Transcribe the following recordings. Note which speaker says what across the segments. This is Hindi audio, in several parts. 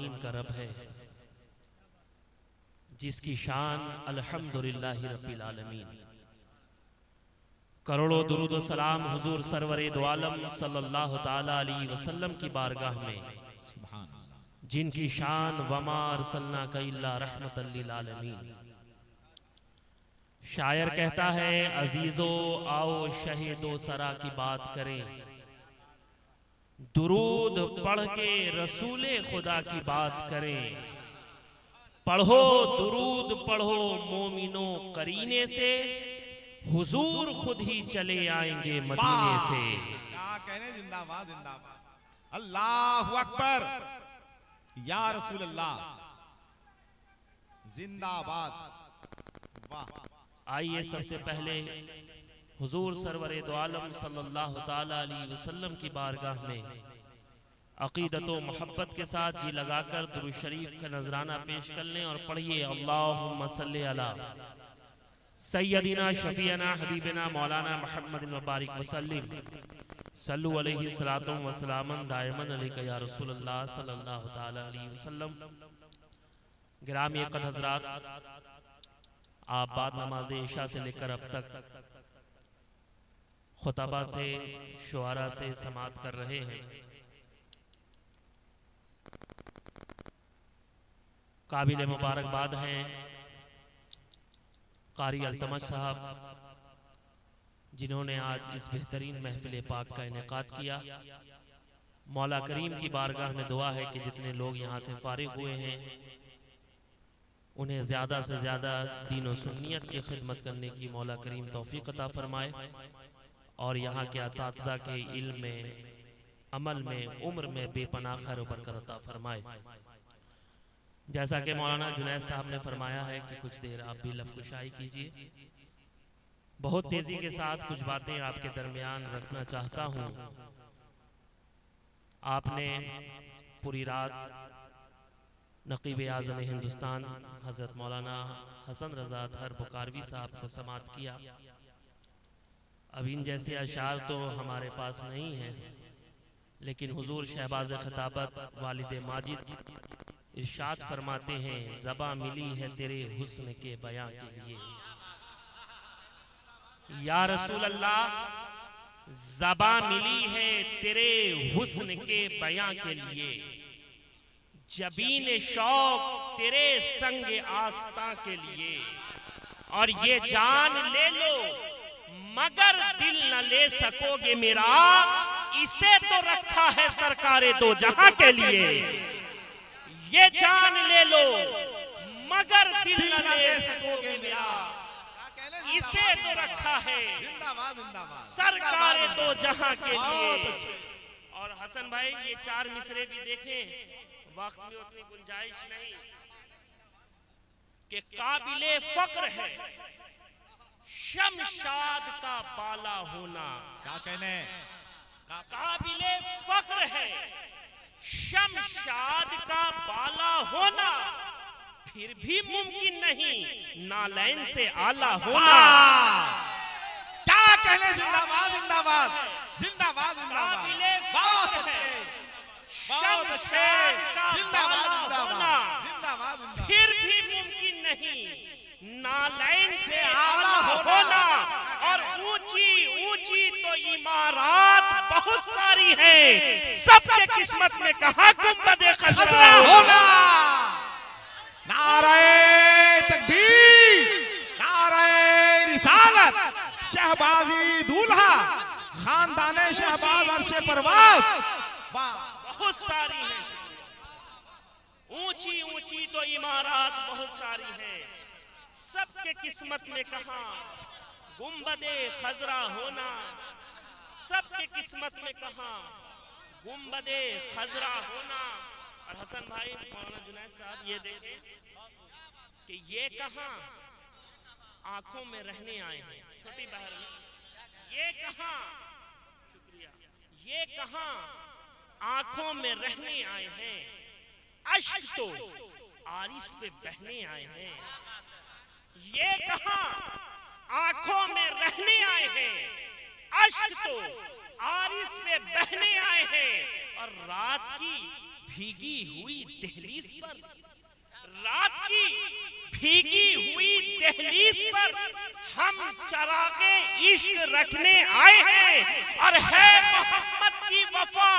Speaker 1: आलमीन का रब है, जिसकी शान अल्हम्दुलिल्लाहि रब्बिल आलमीन। करोड़ों दुरूद व सलाम हुजूर सरवरे दो आलम सल्लल्लाहु ताला अलैहि वसल्लम की बारगाह में, जिनकी शान वमा अरसलनाका इल्ला रहमतल लिल आलमीन। शायर कहता है, अजीजो आओ शहीदो सरा की बात करें, दुरूद पढ़ के रसूले खुदा की बात करें। पढ़ो दुरूद पढ़ो मोमिनो करीने से, हुजूर खुद ही चले आएंगे मदीने से।
Speaker 2: क्या कहने, जिंदाबाद जिंदाबाद, अल्लाहु अकबर, या रसूल अल्लाह, जिंदाबाद। वाह।
Speaker 1: आइए सबसे पहले हुजूर सरवरे दो आलम सल्लल्लाहु ताला अलैहि वसल्लम की बारगाह में अकीदत व मोहब्बत के साथ जी लगाकर दुरूद शरीफ का नजराना पेश कर लें और पढ़िए, अल्लाहुम्मा सल्ली अला सय्यदिना शफीना हबीबना मौलाना मुहम्मद मुबारक वसल्लिम सल्लु अलैहि सलातो व सलामन दायमन अलैका या रसूलल्लाह सल्लल्लाहु ताला अलैहि वसल्लम। गिरामी क़द हज़रात, आप बाद नमाज इशा से लेकर अब तक खुतबा से शुआरा से समाअत कर रहे हैं। काबिल मुबारकबाद हैं कारी अल्तमश साहब, जिन्होंने आज इस बेहतरीन महफिल पाक का इनेकाद किया। मौला करीम की बारगाह में दुआ है कि जितने लोग यहाँ से फारिग हुए हैं, उन्हें ज़्यादा से ज़्यादा दीन और सुन्नियत की खिदमत करने की मौला करीम तौफीक अता फरमाए और यहाँ के असातिज़ा के इल्म में, अमल में, उम्र में बेपनाह खैर व बरकत अता फरमाए। जैसा कि मौलाना जुनैद साहब ने फरमाया है कि कुछ देर आप भी लफ्ज़-कुशाई कीजिए। बहुत तेज़ी के साथ कुछ बातें आपके दरमियान रखना चाहता हूँ। आपने पूरी रात नक़ीब आज़म हिंदुस्तान हज़रत मौलाना हसन रज़ा अतहर बुकारवी साहब को समाअत किया। अब इन जैसे अशार तो हमारे पास नहीं है, लेकिन हुजूर शहबाज खिताबत वालिद माजिद इरशाद फरमाते हैं, ज़बा मिली है तेरे हुस्न के बयां के लिए। या रसूल अल्लाह, ज़बा मिली है तेरे हुस्न के बयां के लिए, जबीन शौक तेरे संग आस्था के लिए। और ये जान ले लो मगर दिल न ले सकोगे मेरा, इसे तो रखा है सरकारे दो जहां के लिए। ये जान ले लो मगर दिल न ले सकोगे मेरा, इसे तो रखा है सरकारे दो जहां के लिए। और हसन भाई, ये चार मिसरे भी देखें, वक्त में उतनी गुंजाइश नहीं कि काबिले फक्र है शमशाद का बाला होना।
Speaker 2: क्या कहने,
Speaker 1: काबिले फक्र है शमशाद का बाला होना, फिर भी मुमकिन नहीं नालैन से आला होना।
Speaker 2: क्या कहने, जिंदाबाद जिंदाबाद जिंदाबाद जिंदाबाद, बहुत अच्छे बहुत अच्छे, जिंदाबाद जिंदाबाद जिंदाबाद।
Speaker 1: फिर भी मुमकिन नहीं नालैन से आला होना। और ऊंची ऊंची तो इमारत बहुत सारी हैं, सबके किस्मत में कहा गुंबदे खजरा होना।
Speaker 2: नारे तकबीर, नारे रिसालत, शहबाजी दूल्हा, खानदाने शहबाज अर्शे परवाज,
Speaker 1: बहुत सारी हैं। ऊंची ऊंची तो इमारत बहुत सारी हैं, सबके किस्मत में कहा गुंबदे खजरा होना। सबके किस्मत में कहा गुंबदे खजरा होना। और हसन भाई, मौलाना जुनैद साहब, ये देखें कि ये कहां आंखों में रहने आए हैं, छोटी बहर में, ये कहां, शुक्रिया, ये कहां आंखों में रहने आए हैं, अश्क तो आरिस पे बहने आए हैं। ये कहां आंखों में रहने आए हैं, अश्क तो आरिस पे बहने आए हैं। और रात की भीगी हुई दहलीज भीगी हुई दहलीज पर हम चरागे इश्क रखने आए हैं और है मोहम्मद की वफा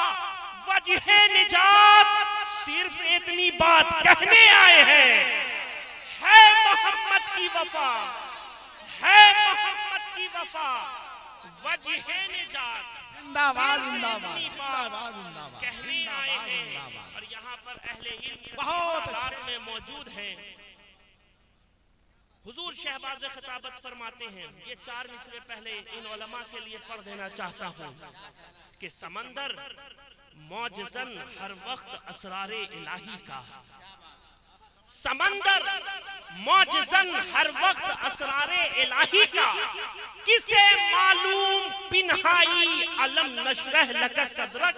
Speaker 1: वजह निजात, सिर्फ इतनी बात कहने आए हैं। है मोहम्मद की वफा, है मोहम्मद की वफा वजह निजात,
Speaker 2: जिंदाबाद जिंदाबाद जिंदाबाद जिंदाबाद
Speaker 1: कहने आए हैं। और यहाँ पर अहले इल्म
Speaker 2: बहुत अच्छे
Speaker 1: में मौजूद हैं। हुजूर शहबाज खिताबत फरमाते हैं, ये 4 मिसरे पहले इन उलमा के लिए पढ़ देना चाहता हूँ कि समंदर मौजज़न हर वक्त असरारे इलाही का, समंदर मौजज़न हर वक्त असरारे इलाही का, किसे मालूम पिन्हाई अलम नशरह लक सदरक।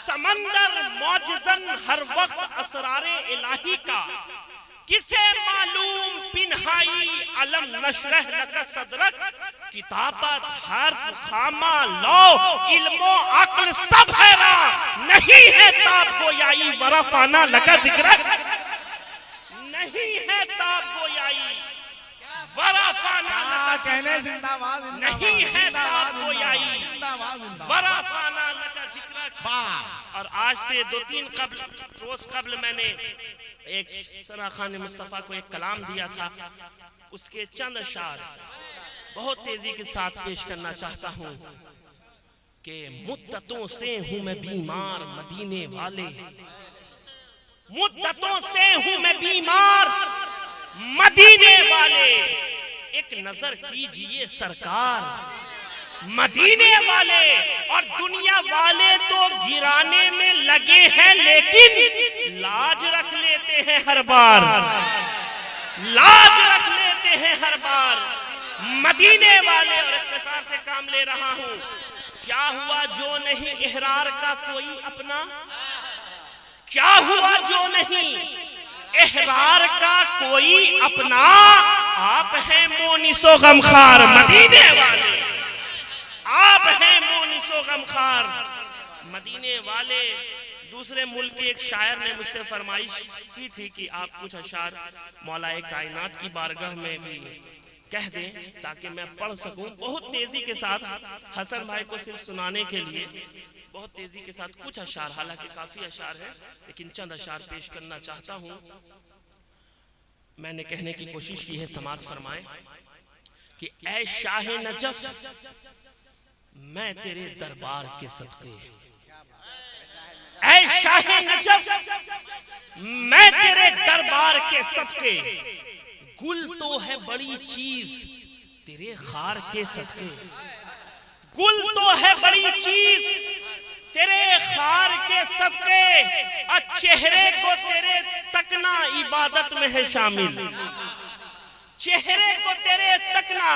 Speaker 1: समंदर मौजज़न हर वक्त असरारे इलाही का, किसे मालूम पिन्हाई अलम नशरह लक सदरक। किताबत हर्फ खामा लो इल्मो अक्ल सब हैरान, नहीं है ताब गोयाई वरफाना लका जिक्रक। नहीं है ताब गोयाई वरफाना लका
Speaker 2: कहने जिंदाबाद
Speaker 1: नहीं है ताब गोयाई
Speaker 2: जिंदाबाद जिंदाबाद
Speaker 1: वरफाना लका जिक्रक।
Speaker 2: वाह।
Speaker 1: और आज से 2-3 रोज कबल मैंने एक सना खान मुस्तफ़ा को एक कलाम दिया था, उसके चंद अशार बहुत तेजी के साथ पेश करना चाहता हूँ कि मुद्दतों से हूँ मैं बीमार मदीने वाले, मुद्दतों से हूँ मैं बीमार मदीने वाले, एक नजर कीजिए सरकार मदीने वाले। और दुनिया वाले तो गिराने में लगे हैं, लेकिन लाज रख लेते हैं हर बार, लाज रख लेते हैं हर बार मदीने वाले। और इख्तिसार से काम ले रहा हूं, क्या हुआ जो नहीं इहरार का कोई अपना, क्या हुआ जो नहीं इहरार का कोई अपना, आप हैं मोनिसो गमखार मदीने वाले, आप हैं मोनिसो गमखार मदीने वाले। दूसरे मुल्क के एक शायर ने मुझसे फरमाइश की थी कि आप कुछ अशार मौलाए कायनात की बारगाह में भी कह दें ताकि मैं पढ़ सकूं। बहुत तेजी के साथ हसन भाई को सिर्फ सुनाने के लिए बहुत तेजी के साथ कुछ अशार, हालांकि काफी अशार है लेकिन चंद अशार पेश करना चाहता हूं। मैंने कहने की कोशिश की है, समात फरमाए कि ऐ शाह नजफ मैं तेरे दरबार के सदके, ऐ शाह नजफ मैं तेरे दरबार के सदके, गुल तो है बड़ी चीज तेरे खार के सदके, गुल तो है बड़ी चीज तेरे खार के सदके, और चेहरे को तेरे तकना इबादत में है शामिल, चेहरे को तेरे तकना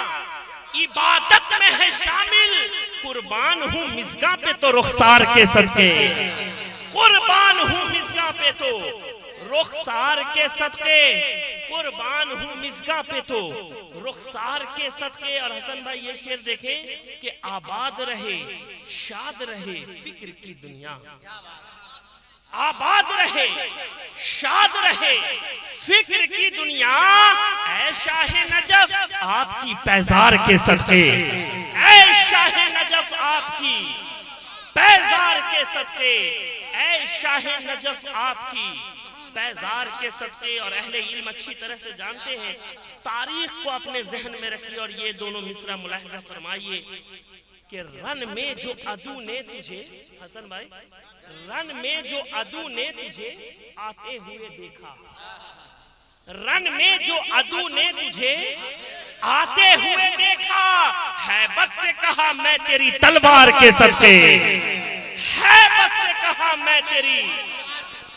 Speaker 1: इबादत में है शामिल, कुर्बान हूँ मिसगा पे तो रुखसार के सदके, कुर्बान हूँ मिसगा पे तो रुखसार के सदके, कुर्बान हूँ मिसगा पे तो रुखसार के सदके। और हसन भाई ये शेर देखें कि आबाद रहे शाद रहे फिक्र की दुनिया, आबाद रहे शाद रहे फिक्र की दुनिया, ऐ शाह नजफ आपकी पैजार के सदके, ऐ शाह नजफ आपकी पैजार के सदके, ऐ शाह नजफ आपकी पैजार के सदके। और अहले इल्म अच्छी तरह से जानते हैं, तारीख को अपने जहन में रखिए और ये दोनों मिसरा मुलाहिजा फरमाइए कि रन में जो अदू ने तुझे, हसन भाई, रन में जो अदू ने तुझे आते हुए देखा, रन में जो अदू ने तुझे आते हुए देखा, हैबत से कहा मैं तेरी तलवार के सदके, हैबत से कहा मैं तेरी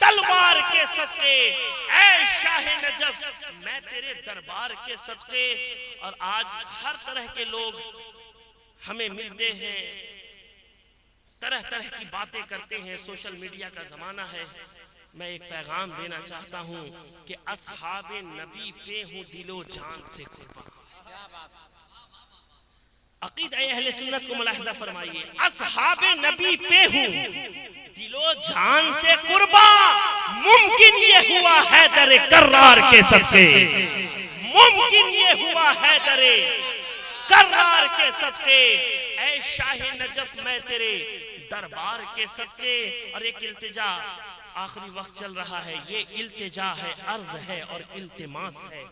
Speaker 1: तलवार के सदके, ऐ शाह नजफ मैं तेरे दरबार के सदके। और आज हर तरह के लोग हमें मिलते हैं, तरह तरह की बातें करते हैं, सोशल मीडिया का जमाना है। मैं एक पैगाम देना चाहता हूं कि असहाबे नबी पे हूं दिलो जान से कुर्बान। अकीदा अहले सुन्नत को मुलाहिजा फरमाइए, असहाबे नबी पे हूं दिलो जान से कुर्बान। मुमकिन ये हुआ हैदर कर्रार के सदके, मुमकिन ये हुआ हैदर कर्रार के सदके, ऐ शाहे नजफ मैं तेरे दरबार के सदके। और एक इल्तिजा, आखिरी वक्त चल रहा है, ये इल्तिजा है, अर्ज है और इल्तिमास है।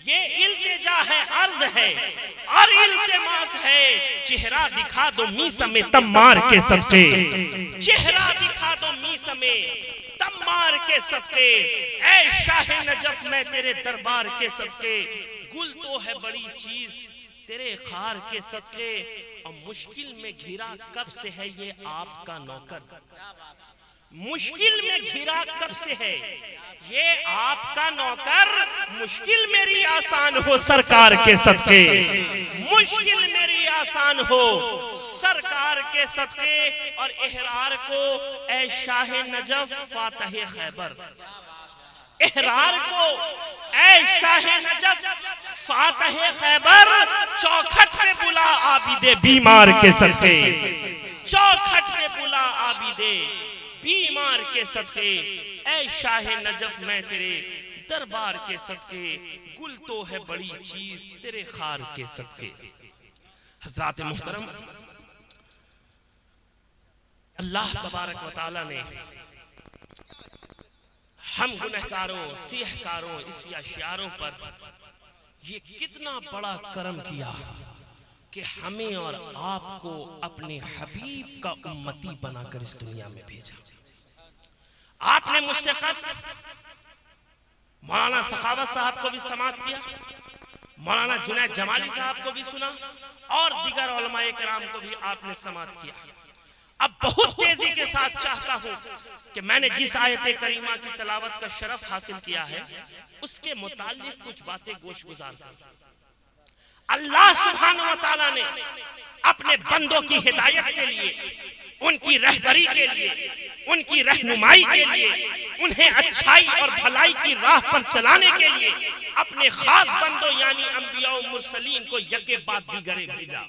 Speaker 1: ये इल्तिजा है, अर्ज है और इल्तिमास है। चेहरा दिखा दो मीसा में तम्मार के सदके, चेहरा दिखा दो मीसा में तम्मार के सदके, ऐ शाहे नजफ मैं तेरे दरबार के सदके। गुल तो है बड़ी चीज तेरे खार के सदके, और मुश्किल में घिरा कब से है ये आपका नौकर, मुश्किल में घिरा कब से है ये आपका नौकर। मुश्किल मेरी आसान हो सरकार के सदके, मुश्किल मेरी आसान हो सरकार के सदके। और एहरार को ऐ शाहे नजफ फातह खैबर, एहरार को ऐ शाहे नजफ फातह खैबर, चौखट पे बुला आबिदे बीमार के सदके, चौखट पे बुला आबिदे बीमार के सदके। ऐ शाहे नजफ मैं तेरे दरबार के सदके, गुल तो है बड़ी चीज तेरे खार के सदके। हज़रात मुहतरम, अल्लाह तबारक व तआला ने हम गुनहगारों सिहकारों इस्याशारों पर ये कितना बड़ा करम किया कि हमें और आपको अपने हबीब का उम्मती बनाकर इस दुनिया में भेजा। आपने मुझसे खत मौलाना सखावत साहब को भी समात किया, मौलाना जुनैद जमाली साहब को भी सुना, और दीगर उलमाए किराम को भी आपने समात किया। अब बहुत तेजी के साथ चाहता हूं कि मैंने जिस आयत करीमा की तलावत का शरफ हासिल किया है उसके मुताल्लिक कुछ बातें गोश गुजार करूं। अल्लाह सुब्हानहू व तआला ने अपने बंदों की हिदायत के लिए, उनकी रहबरी के लिए, उनकी रहनुमाई के लिए, उन्हें अच्छाई और भलाई की राह पर चलाने के लिए अपने खास बंदों यानी अंबिया और मुरसलीन को यके बाद दीगरे भेजा।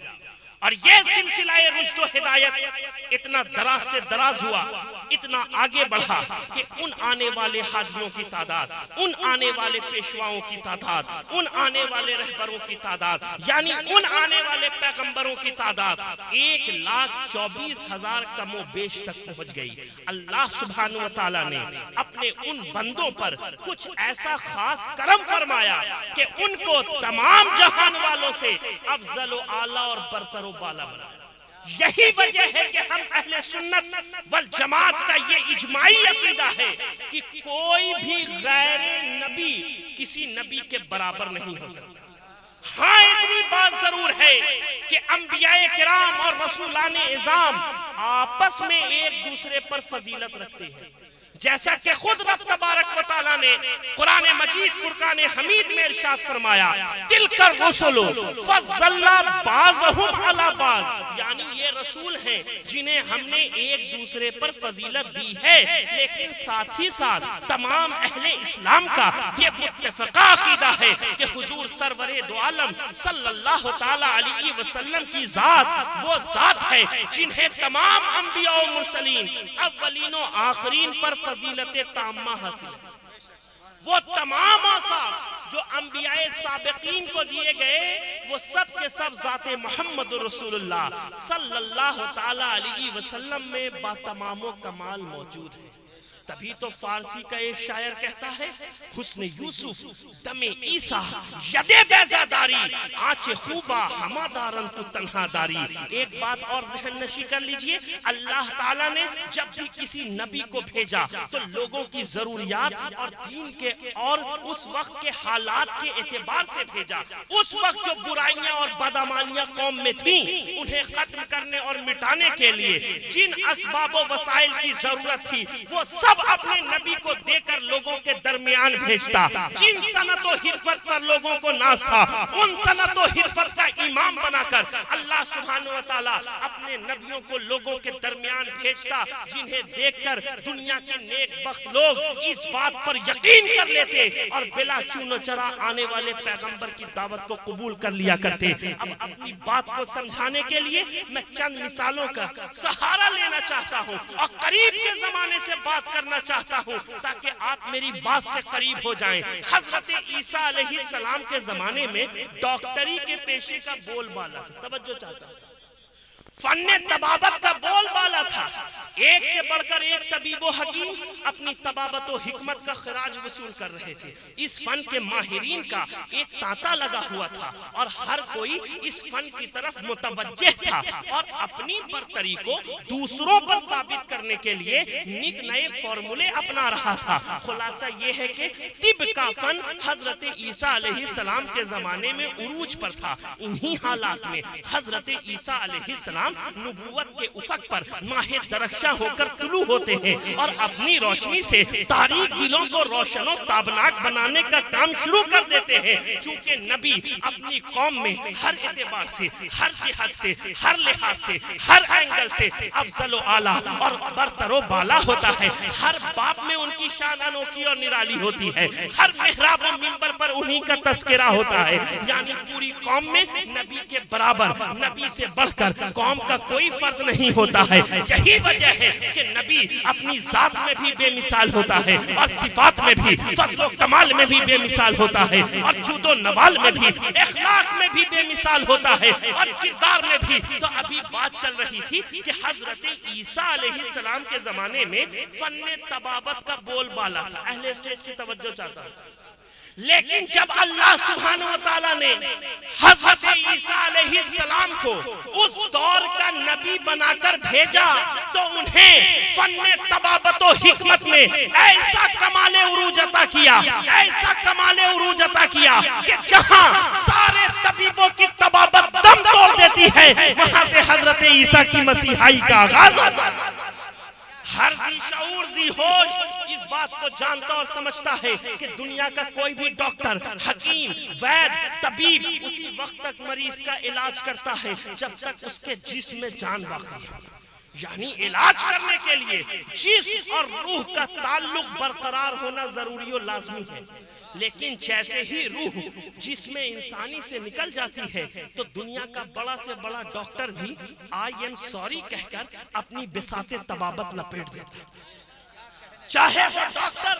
Speaker 1: और यह सिलसिला रुश्द व हिदायत इतना दराज से दराज हुआ, इतना आगे बढ़ा कि उन आने वाले हादियों की तादाद, उन आने वाले पेशवाओं की तादाद, उन आने वाले रहबरों की तादाद यानी उन आने वाले पैगंबरों की तादाद 1,24,000 कमो बेश तक पहुंच गई। अल्लाह सुब्हानहू व तआला ने अपने उन बंदों पर कुछ ऐसा खास करम फरमाया कि उनको तमाम जहान वालों से अफजल व आला और बरतर बाला बना। यही वजह है कि हम अहले सुन्नत वल जमात का ये इजमाई अकीदा है कि कोई भी गैर नबी किसी नबी के बराबर नहीं हो सकता। हाँ, इतनी बात जरूर है कि अंबियाए किराम और रसूलाने इज़ाम आपस में एक दूसरे पर फजीलत रखते हैं, जैसा कि खुद रब तबारक व तआला ने कुरान मजीद फुरकान हमीद में इरशाद फरमाया, तिलकर रसूलु फज़्ज़लना बाज़हुम अला बाज़, यानी ये रसूल हैं जिन्हें हमने एक दूसरे पर फजीलत दी है। लेकिन साथ ही साथ तमाम अहले इस्लाम का ये मुत्तफ़क़ा अक़ीदा है कि हुजूर सरवरे दो आलम सल्लल्लाहु तआला अलैहि वसल्लम की जात वो जात है जिन्हें तमाम अंबिया और मुरसलीन अव्वलीन और आखिरीन पर फजीलत ताम्मा हासिल है। वो तमाम आसार जो अंबियाए साबिकीन को दिए गए वो सब के सब ज़ाते मोहम्मद रसूलुल्लाह सल्लल्लाहु तआला अलैहि वसल्लम में बातमामो कमाल मौजूद है। तभी तो फारसी का एक शायर कहता है, हुस्न यूसुफ दमे ईसा यदे बेजादारी आंचे खूबा हमादारन तु तन्हादारी। एक बात और ज़हन नशी कर लीजिए, अल्लाह ताला ने जब भी किसी नबी को भेजा तो लोगों की जरूरियात और दीन के और उस वक्त के हालात के एतबार से भेजा। उस वक्त जो बुराइयां और बदअमालियां कौम में थी उन्हें खत्म करने और मिटाने के लिए जिन असबाब व वसाइल की जरूरत थी वो सब अपने नबी को देकर लोगों के दरमियान भेजता। जिन सनत और हिरफत पर लोगों को नाज था उन सनत और हिरफत का इमाम बनाकर अल्लाह सुब्हानहू व तआला अपने नबियों को लोगों के दरमियान भेजता, जिन्हें देखकर दुनिया के नेक बख्त लोग इस बात पर यकीन कर लेते और बिला चूनो चरा आने वाले पैगंबर की दावत को कबूल कर लिया करते। अब अपनी बात को समझाने के लिए मैं चंद मिसालों का सहारा लेना चाहता हूँ और करीब के जमाने से बात करना चाहता हूँ ताकि आप मेरी बात से करीब हो जाएं। हजरत ईसा अलैहिस्सलाम के जमाने में डॉक्टरी के पेशे का बोलबाला था। तवज्जो चाहता हूं, फन्ने तबाबत का बोलबाला था। एक से बढ़कर एक तबीबो हकीम अपनी तबाबत और हिकमत का खराज वसूल कर रहे थे। इस फन के माहिरीन का एक तांता लगा हुआ था और हर कोई इस फन की तरफ मुतवज्जे था और अपनी बरतरी को दूसरों पर साबित करने के लिए नित नए फॉर्मूले अपना रहा था। खुलासा ये है कि तिब का फन हजरत ईसा अलैहिस्सलाम के जमाने में उरूज पर था। इन्हीं हालात में हजरत ईसा अलैहिस्सलाम नबूवत के उफक पर माहे दरख्शा होकर तुलू होते हैं और अपनी रोशनी से तारीक दिलों को रोशनो ताबनाक बनाने का काम शुरू कर देते हैं। चूंकि नबी अपनी कौम में हर एतबार से, हर जिहाद से, हर लिहाज से, हर एंगल से अफजल आला और बरतरो बाला होता है। हर बाप में उनकी शान अनोखी और निराली होती है। हर मेहराब और मिंबर पर उन्हीं का तस्करा होता है। यानी पूरी कौम में नबी के बराबर, नबी से बढ़कर कौम का कोई फर्क नहीं होता है। यही वजह है कि नबी अपनी जात में भी बेमिसाल होता है और सिफात में भी, फज़्ल और कमाल में भी बेमिसाल होता है और जुदो नवाल में भी, इखलाक में भी बेमिसाल होता है और किरदार में भी। तो अभी बात चल रही थी कि हजरत ईसा अलैहिस्सलाम के जमाने में फन्ने तबाबत का बोलबाला था। अहले स्टेज की तवज्जो चाहता हूं। लेकिन जब अल्लाह सुब्हानहू व तआला ने हजरत ईसा अलैहिस्सलाम को उस दौर का नबी बनाकर भेजा तो उन्हें फन्ने तबाबत और हिकमत में ऐसा कमाले उरूज अता किया, ऐसा कमाले उरूज अता किया कि जहां सारे तबीबों की तबाबत दम तोड़ देती है, वहां से हजरत ईसा की मसीहाई का आगाज होता है। हर जी शऊर जी होश इस बात को जानता और समझता है कि दुनिया का कोई भी डॉक्टर, हकीम, वैद, तबीब उसी वक्त तक मरीज का इलाज करता है जब तक उसके जिस्म में जान बाकी है। यानी इलाज करने के लिए जिस्म और रूह का ताल्लुक बरकरार होना जरूरी और लाजमी है। लेकिन जैसे ही रूह जिसमें इंसानी से निकल जाती है तो दुनिया का बड़ा से बड़ा डॉक्टर भी आई एम सॉरी कहकर अपनी बिसाते तबाबत लपेट देता है। चाहे वो डॉक्टर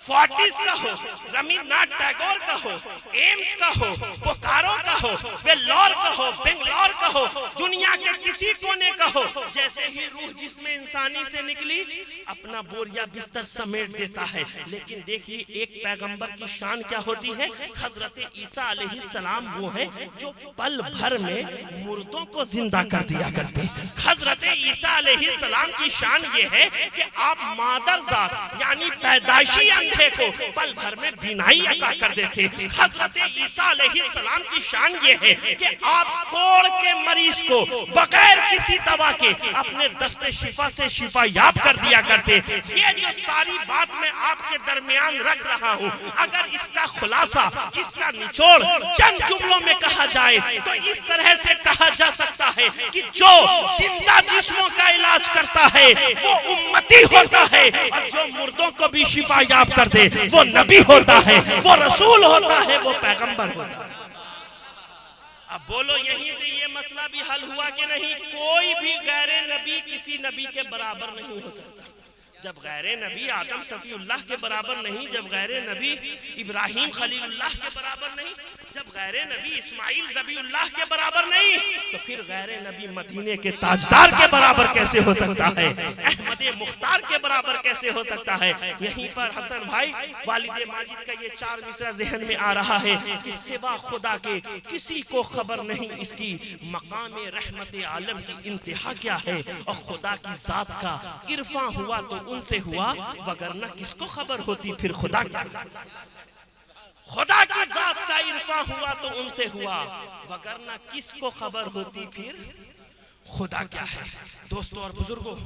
Speaker 1: फोर्टिस का हो, रवींद्रनाथ टैगोर का हो, एम्स का हो, बोकारो का हो, वेल्लोर का हो, बेंगलोर का हो, दुनिया के किसी कोने का हो, जैसे ही रूह जिसमें इंसानी से निकली अपना बोरिया बिस्तर समेट देता है। लेकिन देखिए एक पैगंबर की शान क्या होती है। हजरत ईसा अलैहिस्सलाम वो है जो पल भर में मुर्दों को जिंदा कर दिया करते। हजरत ईसा अलैहिस्सलाम की शान ये है कि आप मादरजात यानी पैदाइशी अंधे को पल भर में बीनाई अता कर देते। हजरत ईसा अलैहिस्सलाम की शान ये है कि आप कोढ़ के मरीज को बगैर किसी दवा के अपने दस्ते शिफा से शिफा याब कर दिया करते। ये जो सारी बात मैं आपके दरमियान रख रहा हूँ, अगर इसका खुलासा, इसका निचोड़ चंद जुमलों में कहा जाए तो इस तरह से कहा जा सकता है कि जो जिंदा जिस्मों का इलाज करता है वो उम्मती होता है और जो मुर्दों को भी शिफा याब कर दे वो नबी होता है, वो रसूल होता है, वो पैगंबर होता है। अब बोलो यहीं से ये मसला भी हल हुआ कि नहीं? कोई भी गैर नबी किसी नबी के बराबर नहीं हो सकता। जब गैर नबी आदम सफीउल्लाह के बराबर नहीं, जब गैर नबी इब्राहिम खलीलुल्लाह के बराबर नहीं, जब गैर नबी इस्माइल ज़बीउल्लाह के बराबर नहीं, तो फिर गैर नबी मदीने के ताजदार के बराबर कैसे हो सकता है? अहमद मुख्तार के बराबर कैसे हो सकता है? यहीं पर हसन भाई वालिद माजिद का ये 4 मिसरा ज़हन में आ रहा है कि सिवा खुदा के किसी को खबर नहीं इसकी मकाम रहमत आलम की इंतहा क्या है, और खुदा की जात का इरफा हुआ तो उनसे हुआ, वगरना किसको खबर होती फिर खुदा क्या? खुदा की जात का इरफा हुआ तो उनसे हुआ, वगरना किसको खबर होती फिर खुदा क्या है। दोस्तों और बुजुर्गों,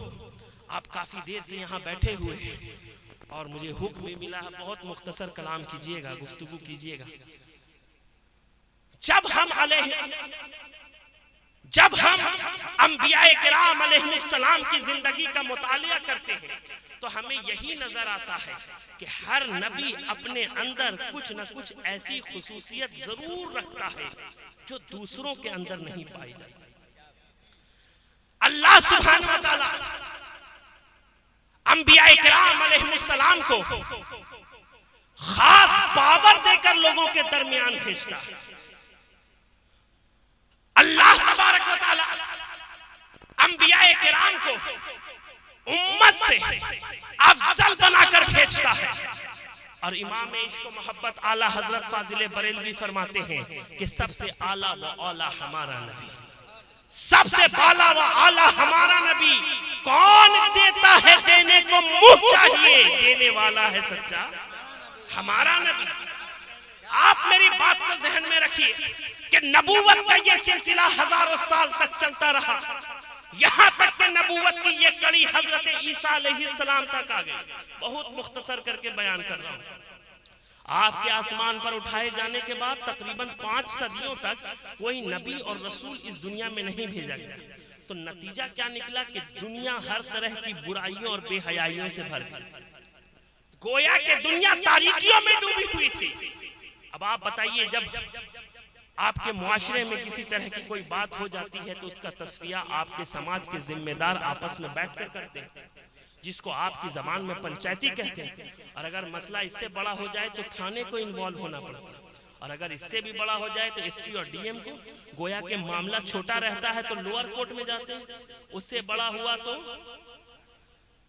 Speaker 1: आप काफी देर से यहाँ बैठे हुए हैं और मुझे हुक्म भी मिला है बहुत मुख्तसर कलाम कीजिएगा, गुफ्तगू कीजिएगा। जब हम अंबियाए किराम अलैहिस्सलाम की जिंदगी का मुतालिया करते हैं तो हमें यही नजर आता है कि हर नबी अपने अंदर कुछ न कुछ ऐसी खुसूसियत जरूर रखता है जो दूसरों के अंदर नहीं पाई जाती। अल्लाह सुब्हानहू व तआला अंबिया इकराम अलैहिस्सलाम को खास पावर देकर लोगों के दरमियान भेजता है। अल्लाह तबारक व तआला अंबिया इकराम को उम्मत से अफजल बनाकर भेजता है। और इमाम इश्क व मोहब्बत आला हजरत फाजिल बरेलवी फरमाते हैं कि सबसे आला व औला हमारा नबी, सबसे बाला व आला हमारा नबी। कौन देता है देने को मुंह चाहिए, देने वाला है सच्चा हमारा नबी। आप मेरी बात को जहन में रखिए कि नबूवत का ये सिलसिला हजारों साल तक चलता रहा, यहां तक कि नबूवत की ये कड़ी हजरत ईसा अलैहिस्सलाम तक आ गई। बहुत मुख्तसर करके बयान कर रहा हूं। आपके आसमान पर उठाए जाने के बाद तकरीबन 5 सदियों तक कोई नबी और रसूल इस दुनिया में नहीं भेजा गया। तो नतीजा क्या निकला कि दुनिया हर तरह की बुराइयों और बेहयाइयों से भर गई। गोया कि दुनिया तारीकियों में डूबी हुई थी। अब आप बताइए, जब आपके मुआशरे में किसी तरह की कोई बात हो जाती है तो उसका तस्फिया आपके समाज के जिम्मेदार आपस में बैठकर करते हैं, जिसको आपकी जबान में पंचायती कहते हैं। और अगर मसला इससे बड़ा हो जाए तो थाने को इन्वॉल्व होना पड़ता है, और अगर इससे भी बड़ा हो जाए तो एसपी और डीएम को। गोया के मामला छोटा रहता है तो लोअर कोर्ट में जाते हैं, उससे बड़ा हुआ तो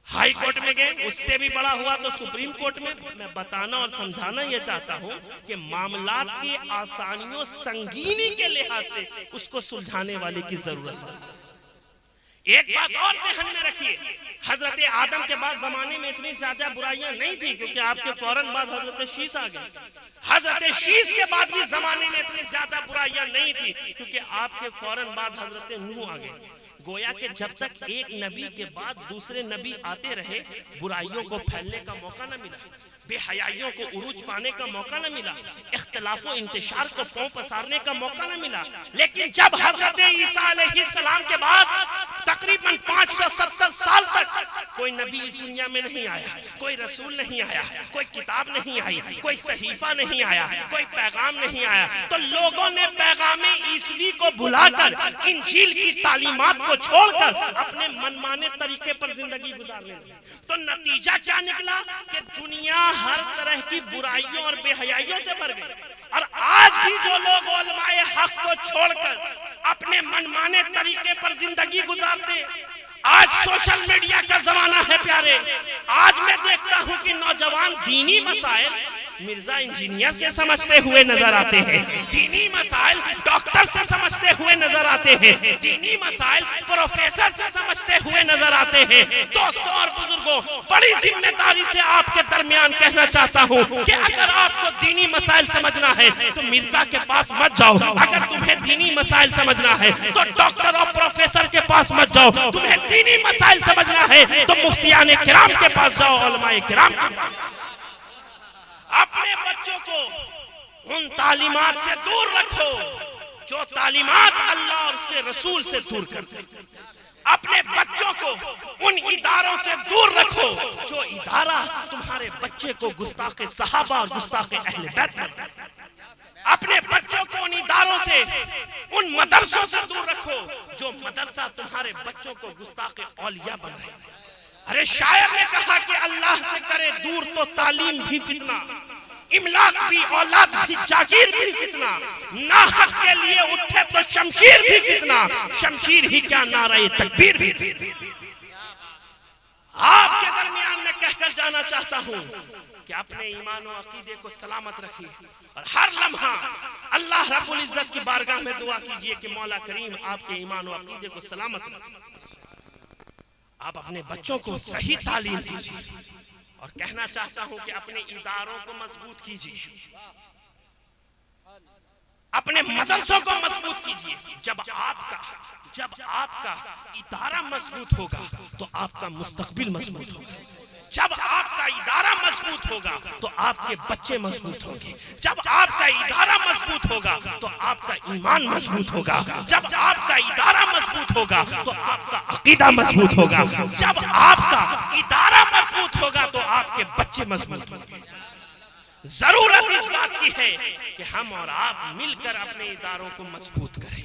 Speaker 1: हाई कोर्ट में गए, उससे भी बड़ा हुआ तो सुप्रीम कोर्ट में। मैं बताना और समझाना यह चाहता हूं कि मामलात की आसानियों संगीनी के लिहाज से उसको सुलझाने वाले की जरूरत है। एक बात और ध्यान में रखिए, हजरत आदम के बाद जमाने में इतनी ज्यादा बुराइयां नहीं थी, क्योंकि आपके फौरन बाद हजरत शीस आ गए। हजरत शीस के बाद भी जमाने में इतनी ज्यादा बुराइयां नहीं थी, क्योंकि आपके फौरन बाद हजरत नूह आ गए। गोया के जब तक एक नबी के बाद दूसरे नबी आते रहे, बुराइयों को फैलने का मौका न मिला, बेहयाइयों को उरूज पाने का मौका न मिला, इख्तिलाफों इंतशार को पांव पसारने का मौका न मिला। लेकिन जब हजरत ईसा अलैहिस्सलाम के बाद तकरीबन 570 साल तक कोई नबी इस दुनिया में नहीं आया, कोई रसूल नहीं आया, कोई किताब नहीं आई, कोई सहीफा नहीं आया, कोई पैगाम नहीं आया, तो लोगों ने पैगामे ईसवी को भुलाकर इंजील की तालीमात को छोड़कर अपने मनमाने तरीके पर जिंदगी गुजारने लगे। तो नतीजा क्या निकला कि दुनिया हर तरह की बुराइयों और बेहयाइयों से भर गई। और आज भी जो लोग उलमाए हक को छोड़कर अपने मनमाने तरीके पर जिंदगी गुजारते, आज सोशल मीडिया का जमाना है प्यारे। आज मैं देखता हूं कि नौजवान दीनी मसाइल मिर्जा इंजीनियर से समझते हुए नजर आते हैं, दीनी मसाइल डॉक्टर से समझते हुए नजर आते हैं, दीनी मसाइल प्रोफेसर से समझते हुए नजर आते हैं। दोस्तों और बुजुर्गों, बड़ी जिम्मेदारी से आपके दरमियान कहना चाहता हूं कि अगर आपको दीनी मसाइल समझना है तो मिर्जा के पास मत जाओ। अगर तुम्हें दीनी मसाइल समझना है तो डॉक्टर और प्रोफेसर के पास मत जाओ। तुम्हें दीनी मसाइल समझना है तो मुफ्तियाने किराम के पास जाओ, उलमाए किराम के पास। अपने बच्चों को उन तालीमात से दूर रखो जो तालीमात अल्लाह और उसके रसूल से दूर करते। अपने बच्चों को उन इदारों से दूर रखो जो इदारा तुम्हारे बच्चे को गुस्ताखे सहाबा और गुस्ताखे अहले बैत बनाता है। अपने बच्चों को उन इदारों से, उन मदरसों से दूर रखो जो मदरसा तुम्हारे बच्चों को गुस्ताखे औलिया बनाए। अरे शायर ने कहा कि अल्लाह से करे दूर तो तालीम भी फितना, इमलाक भी, औलाद भी, जागीर भी फितना, नाहक के लिए उठे तो शमशीर भी फितना, शमशीर ही क्या नारे तकबीर भी फितना। आपके दरमियान में कहकर जाना चाहता हूं कि अपने ईमान और अकीदे को सलामत रखिए और हर लम्हा अल्लाह रब्बुल इज्जत की बारगाह में दुआ कीजिए कि मौला करीम आपके ईमान और अकीदे को सलामत रखे। आप अपने बच्चों को सही तालीम दीजिए और कहना चाहता हूं कि अपने इदारों को मजबूत कीजिए, अपने मदरसों को मजबूत कीजिए। जब आपका इदारा मजबूत होगा तो आपका मुस्तकबिल मजबूत होगा। जब आपका इदारा मजबूत होगा तो आपके बच्चे मजबूत होंगे। जब आपका इदारा मजबूत होगा तो आपका ईमान मजबूत होगा। जब आपका इदारा मजबूत होगा तो आपका अकीदा मजबूत होगा। जब आपका इदारा मजबूत होगा तो आपके बच्चे मजबूत होंगे। जरूरत इस बात की है कि हम और आप मिलकर अपने इदारों को मजबूत करें।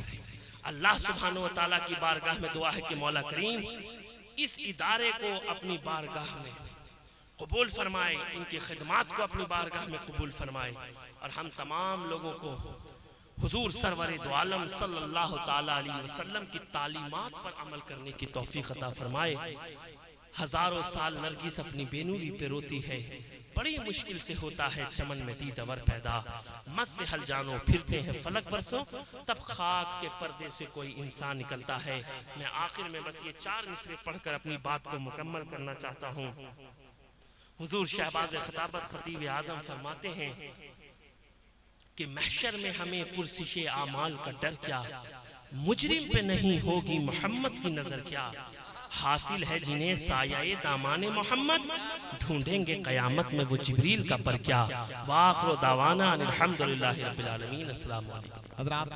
Speaker 1: अल्लाह सुब्हानो व तआला की बारगाह में दुआ है कि मौला करीम इस इदारे को अपनी बारगाह में कबूल फरमाए, इनकी खिदमत को अपनी बारगाह में कबूल फरमाए, और हम तमाम लोगों को हुजूर सरवर दो आलम सल्लल्लाहु ताला अलैहि वसल्लम की तालीमात पर अमल करने की तौफीक अता फरमाए। हजारों साल नरगिस अपनी बेनूरी पे रोती है, बड़ी मुश्किल से होता है चमन में दीदवर पैदा, मत से हल जानो फिरते हैं फलक बरसों, तब खाक के पर्दे से कोई इंसान निकलता है। मैं आखिर में बस ये 4 मिसरे पढ़कर अपनी बात को मुकम्मल करना चाहता हूँ। हुजूर शहबाज खताबत खतीब आजम फरमाते हैं कि महशर में हमें पुरसिशे आमाल का डर क्या, मुजरिम पे नहीं होगी मोहम्मद की नजर क्या, हासिल है जिन्हें सायाए दामाने मोहम्मद, ढूंढेंगे कयामत में वो जिब्रील का पर क्या। वाखिर दावाना अनिल हम्दुलिल्लाहि रब्बिल आलमीन। अस्सलामु अलैकुम।
Speaker 2: हजरात